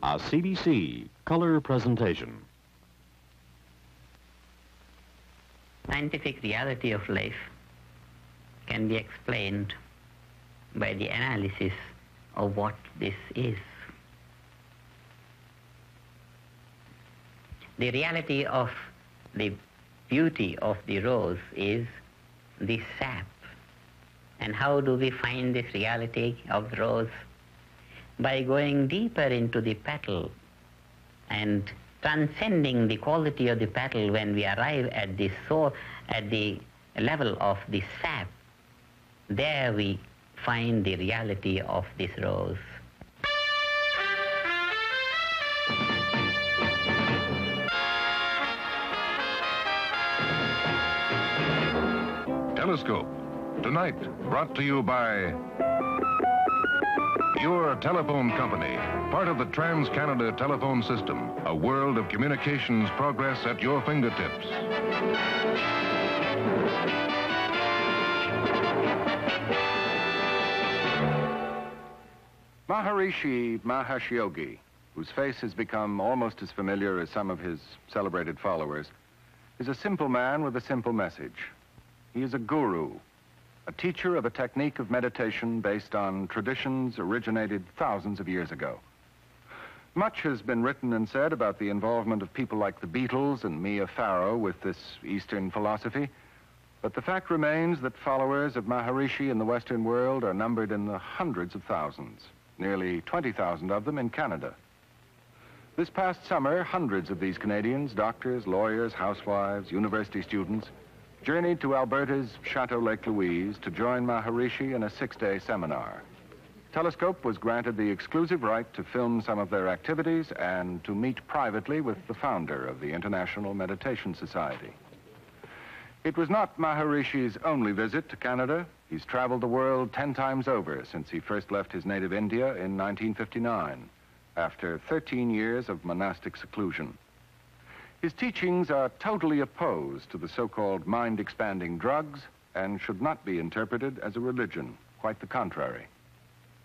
a CBC color presentation. Scientific reality of life can be explained by the analysis of what this is. The reality of the beauty of the rose is the sap. And how do we find this reality of the rose? By going deeper into the petal and transcending the quality of the petal. When we arrive at the level of the sap, there we find the reality of this rose. Telescope, tonight brought to you by your telephone company, part of the Trans-Canada telephone system, a world of communications progress at your fingertips. Maharishi Mahesh Yogi, whose face has become almost as familiar as some of his celebrated followers, is a simple man with a simple message. He is a guru, a teacher of a technique of meditation based on traditions originated thousands of years ago. Much has been written and said about the involvement of people like the Beatles and Mia Farrow with this Eastern philosophy, but the fact remains that followers of Maharishi in the Western world are numbered in the hundreds of thousands, nearly 20,000 of them in Canada. This past summer, hundreds of these Canadians, doctors, lawyers, housewives, university students, journeyed to Alberta's Chateau Lake Louise to join Maharishi in a 6-day seminar. Telescope was granted the exclusive right to film some of their activities and to meet privately with the founder of the International Meditation Society. It was not Maharishi's only visit to Canada. He's traveled the world 10 times over since he first left his native India in 1959, after 13 years of monastic seclusion. His teachings are totally opposed to the so-called mind-expanding drugs and should not be interpreted as a religion, quite the contrary.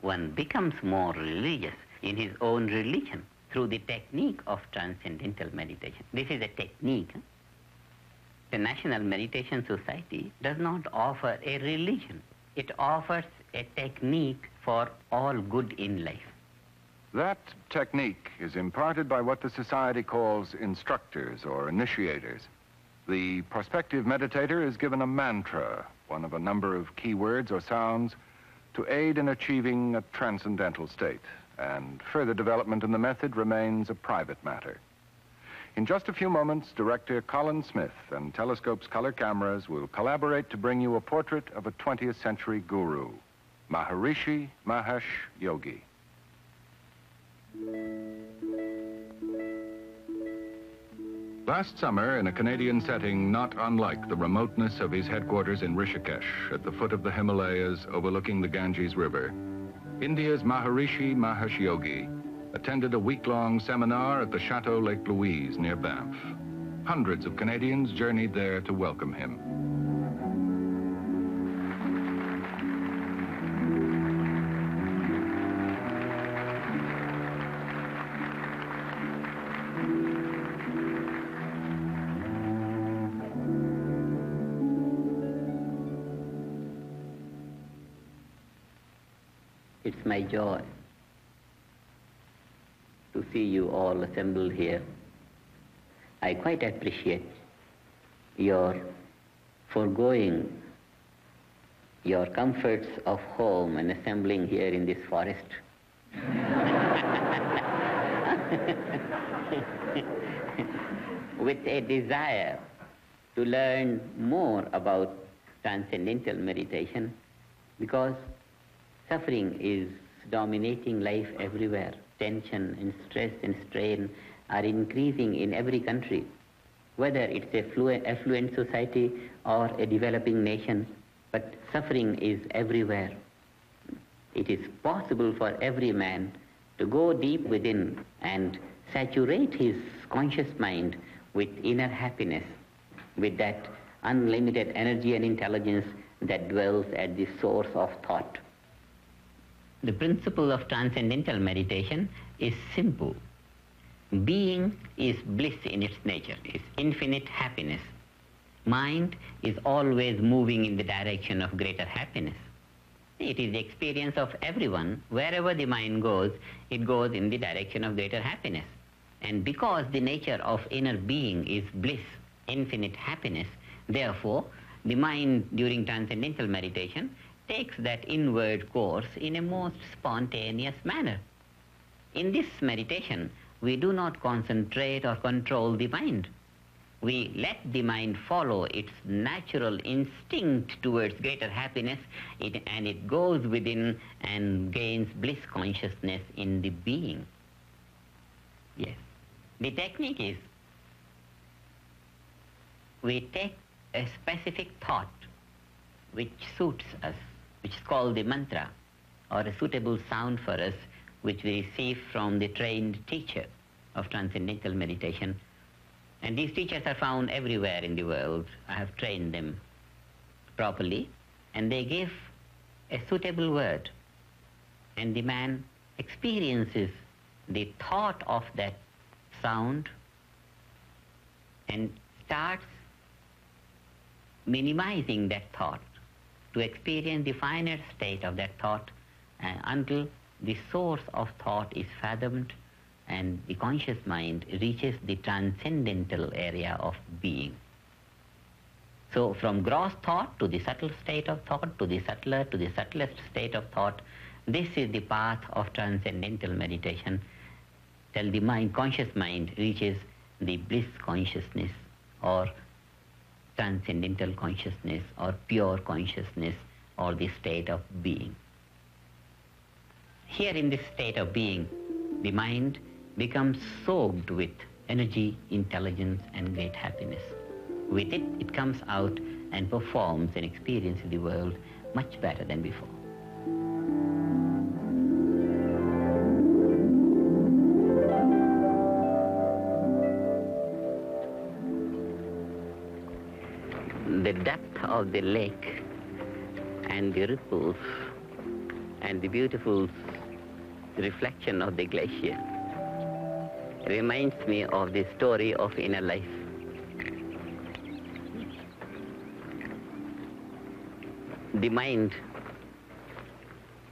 One becomes more religious in his own religion through the technique of transcendental meditation. This is a technique. The National Meditation Society does not offer a religion. It offers a technique for all good in life. That technique is imparted by what the society calls instructors or initiators. The prospective meditator is given a mantra, one of a number of key words or sounds, to aid in achieving a transcendental state, and further development in the method remains a private matter. In just a few moments, director Colin Smith and Telescope's color cameras will collaborate to bring you a portrait of a 20th century guru, Maharishi Mahesh Yogi. Last summer, in a Canadian setting not unlike the remoteness of his headquarters in Rishikesh, at the foot of the Himalayas overlooking the Ganges River, India's Maharishi Mahesh Yogi attended a week-long seminar at the Chateau Lake Louise near Banff. Hundreds of Canadians journeyed there to welcome him. It's my joy to see you all assembled here. I quite appreciate your foregoing your comforts of home and assembling here in this forest. With a desire to learn more about transcendental meditation, because suffering is dominating life everywhere. Tension and stress and strain are increasing in every country, whether it's a affluent society or a developing nation, but suffering is everywhere. It is possible for every man to go deep within and saturate his conscious mind with inner happiness, with that unlimited energy and intelligence that dwells at the source of thought. The principle of transcendental meditation is simple. Being is bliss in its nature, is infinite happiness. Mind is always moving in the direction of greater happiness. It is the experience of everyone. Wherever the mind goes, it goes in the direction of greater happiness. And because the nature of inner being is bliss, infinite happiness, therefore, the mind during transcendental meditation takes that inward course in a most spontaneous manner. In this meditation, we do not concentrate or control the mind. We let the mind follow its natural instinct towards greater happiness, and it goes within and gains bliss consciousness in the being. Yes. The technique is, we take a specific thought which suits us, which is called the mantra, or a suitable sound for us, which we receive from the trained teacher of transcendental meditation. And these teachers are found everywhere in the world. I have trained them properly, and they give a suitable word. And the man experiences the thought of that sound and starts minimizing that thought to experience the finer state of that thought until the source of thought is fathomed and the conscious mind reaches the transcendental area of being. So from gross thought to the subtle state of thought, to the subtlest state of thought, this is the path of transcendental meditation till the mind, conscious mind reaches the bliss consciousness or transcendental consciousness or pure consciousness or the state of being. Here in this state of being, the mind becomes soaked with energy, intelligence, and great happiness. With it, it comes out and performs and experiences the world much better than before. The depth of the lake and the ripples and the beautiful reflection of the glacier reminds me of the story of inner life. The mind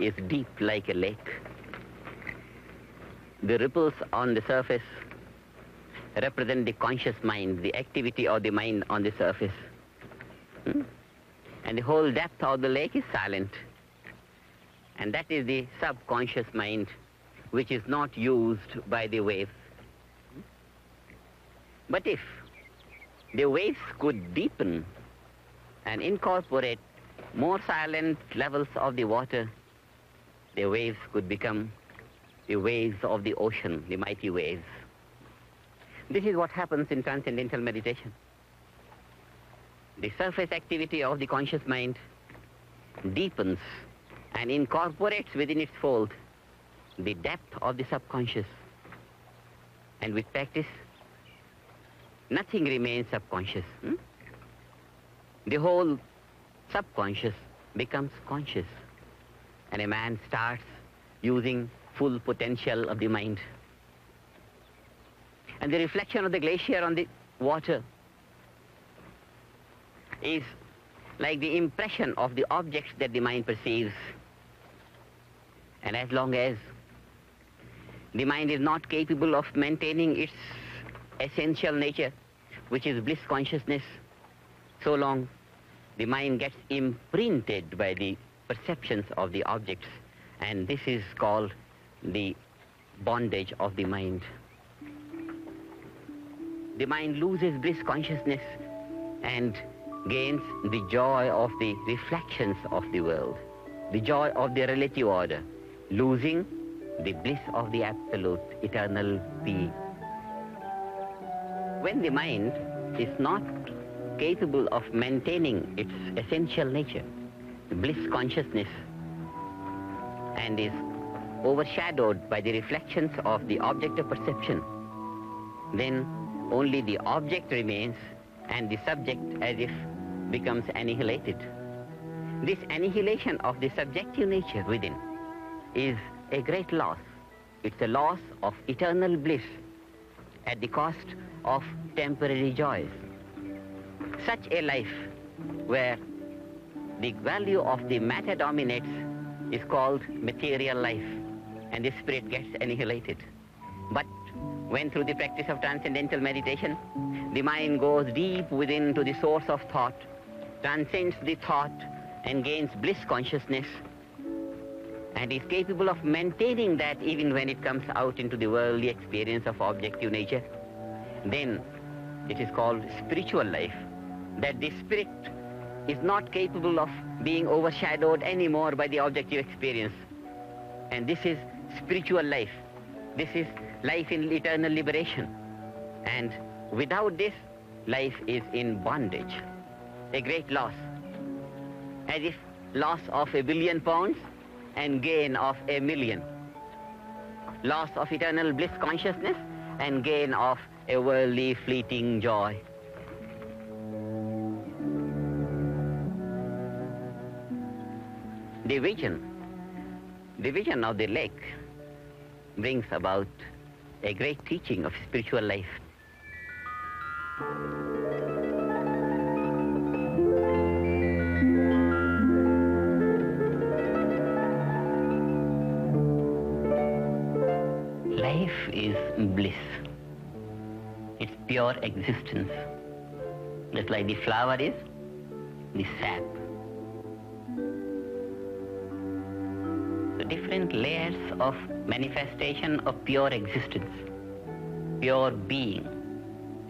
is deep like a lake. The ripples on the surface represent the conscious mind, the activity of the mind on the surface. And the whole depth of the lake is silent. And that is the subconscious mind, which is not used by the waves. But if the waves could deepen and incorporate more silent levels of the water, the waves could become the waves of the ocean, the mighty waves. This is what happens in transcendental meditation. The surface activity of the conscious mind deepens and incorporates within its fold the depth of the subconscious. And with practice, nothing remains subconscious. The whole subconscious becomes conscious, and a man starts using full potential of the mind. And the reflection of the glacier on the water is like the impression of the objects that the mind perceives. And as long as the mind is not capable of maintaining its essential nature, which is bliss consciousness, so long the mind gets imprinted by the perceptions of the objects, and this is called the bondage of the mind. The mind loses bliss consciousness and gains the joy of the reflections of the world, the joy of the relative order, losing the bliss of the absolute eternal being. When the mind is not capable of maintaining its essential nature, the bliss consciousness, and is overshadowed by the reflections of the object of perception, then only the object remains and the subject as if becomes annihilated. This annihilation of the subjective nature within is a great loss. It's a loss of eternal bliss, at the cost of temporary joys. Such a life where the value of the matter dominates is called material life, and the spirit gets annihilated. But when through the practice of transcendental meditation, the mind goes deep within to the source of thought, transcends the thought and gains bliss consciousness, and is capable of maintaining that even when it comes out into the worldly experience of objective nature, then it is called spiritual life, that the spirit is not capable of being overshadowed anymore by the objective experience. And this is spiritual life. This is life in eternal liberation. And without this, life is in bondage, a great loss. As if loss of £1 billion and gain of 1,000,000. Loss of eternal bliss consciousness and gain of a worldly fleeting joy. The vision of the lake brings about a great teaching of spiritual life. Life is bliss. It's pure existence. Just like the flower is the sap. The different layers of manifestation of pure existence, pure being,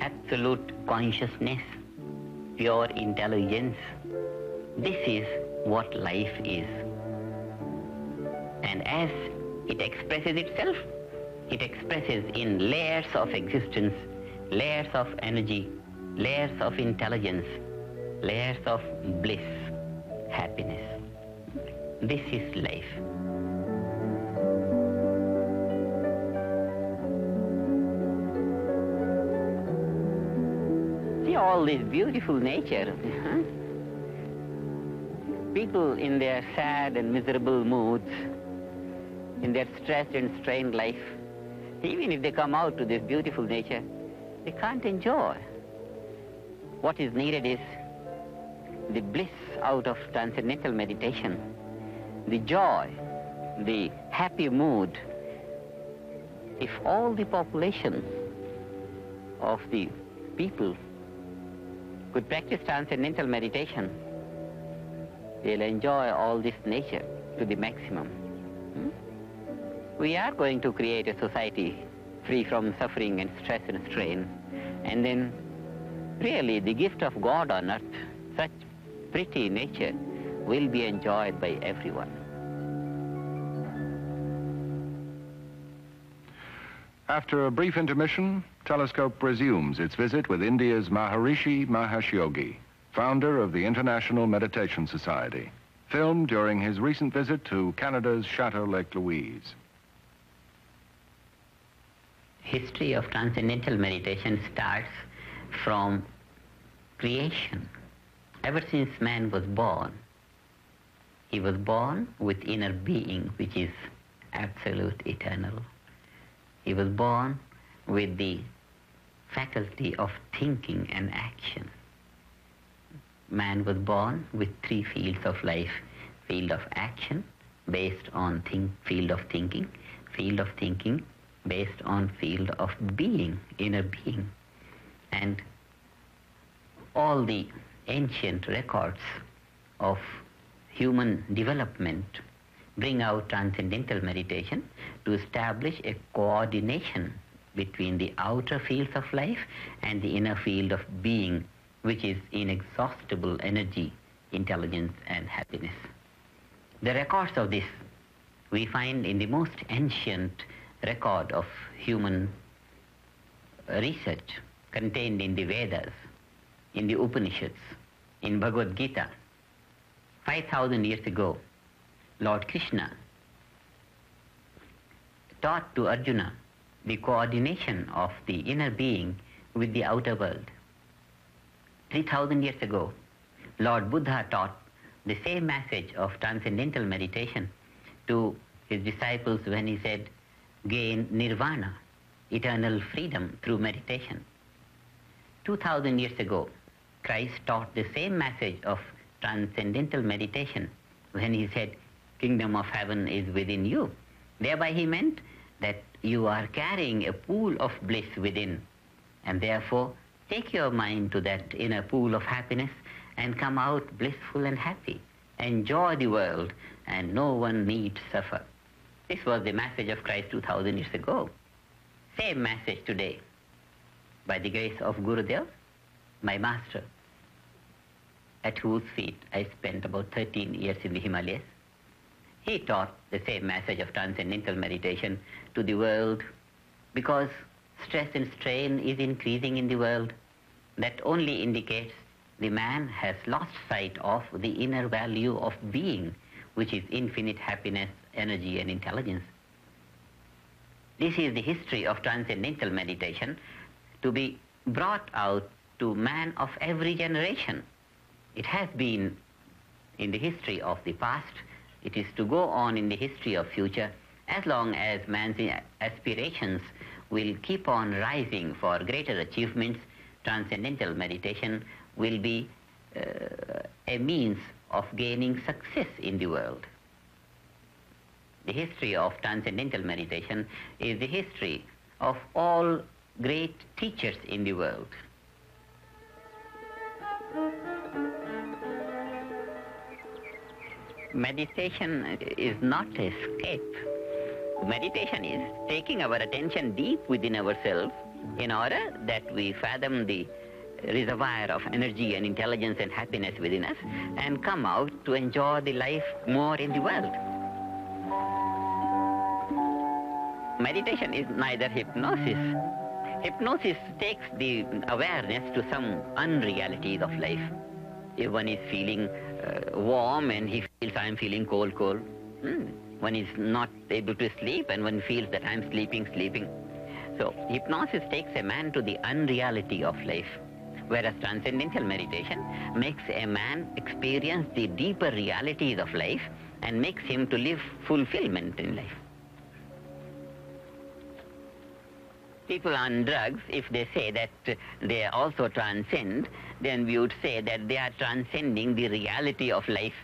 absolute consciousness, pure intelligence. This is what life is. And as it expresses itself, it expresses in layers of existence, layers of energy, layers of intelligence, layers of bliss, happiness. This is life. See all this beautiful nature. People in their sad and miserable moods, in their stressed and strained life, even if they come out to this beautiful nature, they can't enjoy. What is needed is the bliss out of transcendental meditation, the joy, the happy mood. If all the population of the people could practice transcendental meditation, they'll enjoy all this nature to the maximum. We are going to create a society free from suffering and stress and strain. And then, really, the gift of God on earth, such pretty nature, will be enjoyed by everyone. After a brief intermission, Telescope resumes its visit with India's Maharishi Mahesh Yogi, founder of the International Meditation Society, filmed during his recent visit to Canada's Chateau Lake Louise. History of transcendental meditation starts from creation. Ever since man was born, he was born with inner being, which is absolute, eternal. He was born with the faculty of thinking and action. Man was born with 3 fields of life: field of action, based on field of thinking based on field of being, inner being. And all the ancient records of human development bring out transcendental meditation to establish a coordination between the outer fields of life and the inner field of being, which is inexhaustible energy, intelligence, and happiness. The records of this we find in the most ancient record of human research contained in the Vedas, in the Upanishads, in Bhagavad Gita. 5,000 years ago, Lord Krishna taught to Arjuna the coordination of the inner being with the outer world. 3,000 years ago, Lord Buddha taught the same message of transcendental meditation to his disciples when he said, gain nirvana, eternal freedom through meditation. 2,000 years ago, Christ taught the same message of transcendental meditation when he said, "Kingdom of heaven is within you." Thereby he meant that you are carrying a pool of bliss within, and therefore take your mind to that inner pool of happiness and come out blissful and happy. Enjoy the world and no one need suffer. This was the message of Christ 2,000 years ago. Same message today. By the grace of Gurudev, my master, at whose feet I spent about 13 years in the Himalayas, he taught the same message of transcendental meditation to the world because stress and strain is increasing in the world. That only indicates the man has lost sight of the inner value of being, which is infinite happiness, energy, and intelligence. This is the history of transcendental meditation to be brought out to man of every generation. It has been in the history of the past. It is to go on in the history of future as long as man's aspirations will keep on rising for greater achievements. Transcendental meditation will be a means of gaining success in the world. The history of transcendental meditation is the history of all great teachers in the world. Meditation is not escape. Meditation is taking our attention deep within ourselves in order that we fathom the reservoir of energy and intelligence and happiness within us and come out to enjoy the life more in the world. Meditation is neither hypnosis. Hypnosis takes the awareness to some unrealities of life. If one is feeling warm and he feels I'm feeling cold. One is not able to sleep and one feels that I'm sleeping. So hypnosis takes a man to the unreality of life, whereas transcendental meditation makes a man experience the deeper realities of life and makes him to live fulfillment in life. People on drugs, if they say that they also transcend, then we would say that they are transcending the reality of life.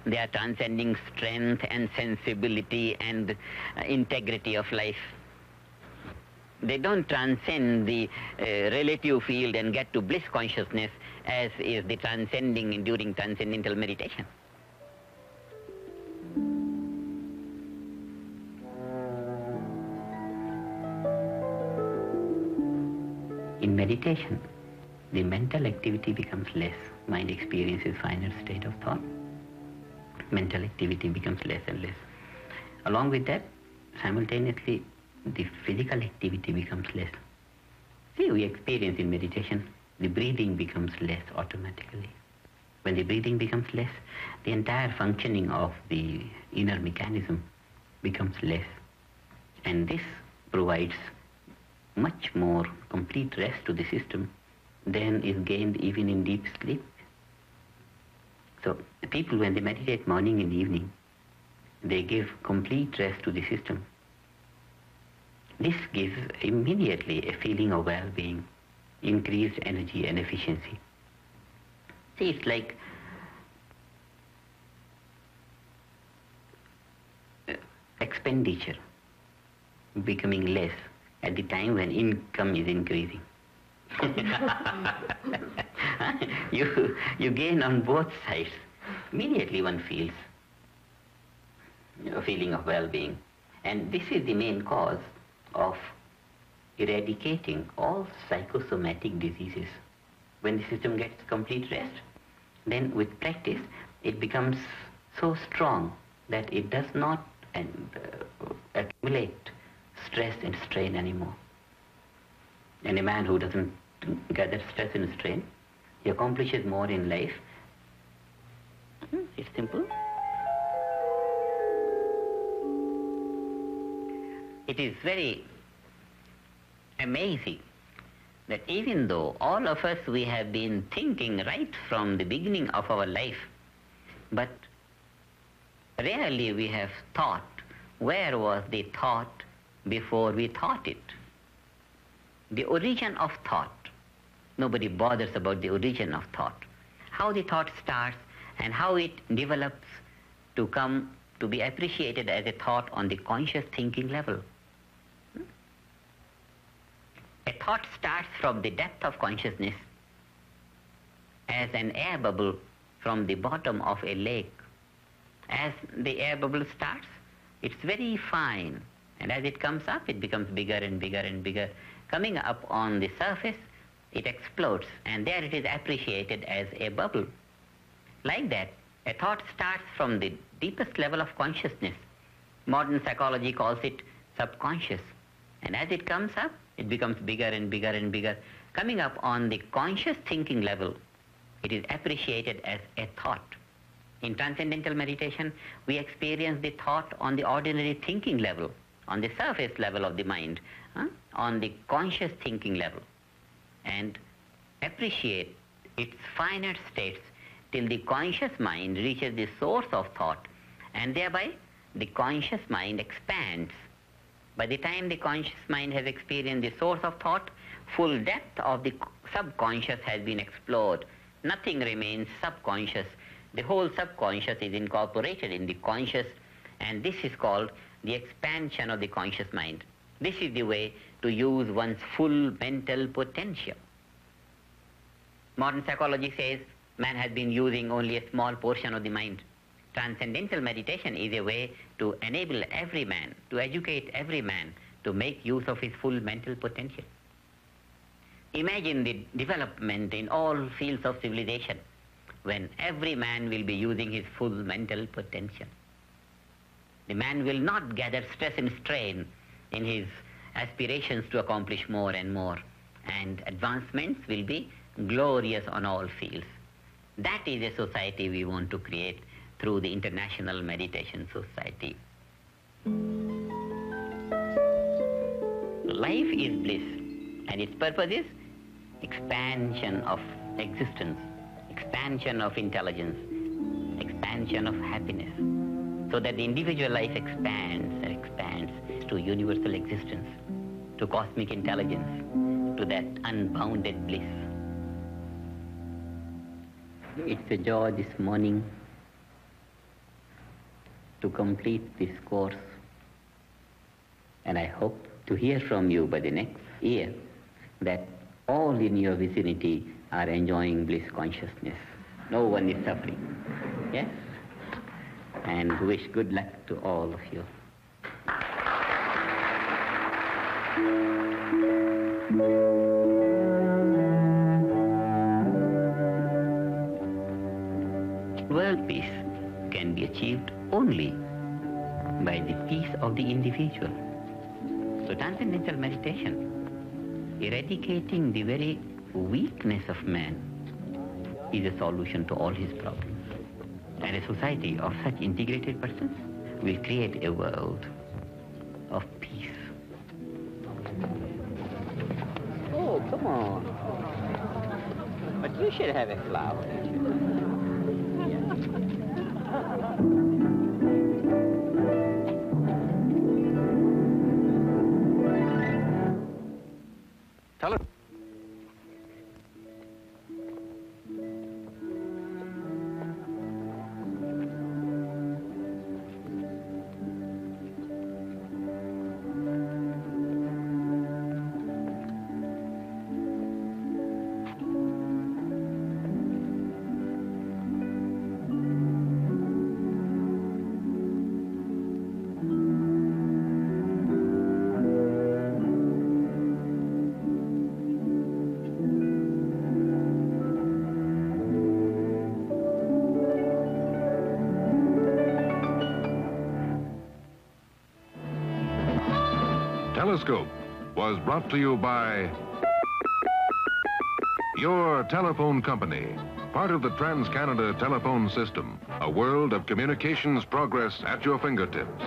They are transcending strength and sensibility and integrity of life. They don't transcend the relative field and get to bliss consciousness as is the transcending during transcendental meditation. In meditation, the mental activity becomes less. Mind experiences finer state of thought. Mental activity becomes less and less. Along with that, simultaneously, the physical activity becomes less. See, we experience in meditation, the breathing becomes less automatically. When the breathing becomes less, the entire functioning of the inner mechanism becomes less. And this provides much more complete rest to the system than is gained even in deep sleep. So the people, when they meditate morning and evening, they give complete rest to the system. This gives immediately a feeling of well-being, increased energy and efficiency. See, it's like expenditure becoming less at the time when income is increasing. You gain on both sides. Immediately one feels a feeling of well-being. And this is the main cause of eradicating all psychosomatic diseases. When the system gets complete rest, then with practice it becomes so strong that it does not accumulate stress and strain anymore. And a man who doesn't gather stress and strain, he accomplishes more in life. It's simple. It is very amazing that even though all of us, we have been thinking right from the beginning of our life, but rarely we have thought, where was the thought before we thought it? the origin of thought. Nobody bothers about the origin of thought. How the thought starts and how it develops to come to be appreciated as a thought on the conscious thinking level. A thought starts from the depth of consciousness as an air bubble from the bottom of a lake. As the air bubble starts, it's very fine, and as it comes up, it becomes bigger and bigger and bigger. Coming up on the surface, it explodes, and there it is appreciated as a bubble. Like that, a thought starts from the deepest level of consciousness. Modern psychology calls it subconscious. And as it comes up, it becomes bigger and bigger and bigger. Coming up on the conscious thinking level, it is appreciated as a thought. In transcendental meditation, we experience the thought on the ordinary thinking level, on the surface level of the mind, on the conscious thinking level, and appreciate its finer states till the conscious mind reaches the source of thought, and thereby the conscious mind expands. By the time the conscious mind has experienced the source of thought, full depth of the subconscious has been explored. Nothing remains subconscious. The whole subconscious is incorporated in the conscious, and this is called the expansion of the conscious mind. This is the way to use one's full mental potential. Modern psychology says man has been using only a small portion of the mind. Transcendental meditation is a way to enable every man, to educate every man to make use of his full mental potential. Imagine the development in all fields of civilization when every man will be using his full mental potential. The man will not gather stress and strain in his aspirations to accomplish more and more, and advancements will be glorious on all fields. That is a society we want to create through the International Meditation Society. Life is bliss, and its purpose is expansion of existence, expansion of intelligence, expansion of happiness, so that the individual life expands and expands to universal existence, to cosmic intelligence, to that unbounded bliss. It's a joy this morning to complete this course, and I hope to hear from you by the next year that all in your vicinity are enjoying bliss consciousness. No one is suffering. Yes? And wish good luck to all of you. World peace can be achieved only by the peace of the individual. So transcendental meditation, eradicating the very weakness of man, is a solution to all his problems. And a society of such integrated persons will create a world of peace. Oh, come on. But you should have a flower. Tell us. Telescope was brought to you by your telephone company, part of the Trans-Canada telephone system, a world of communications progress at your fingertips.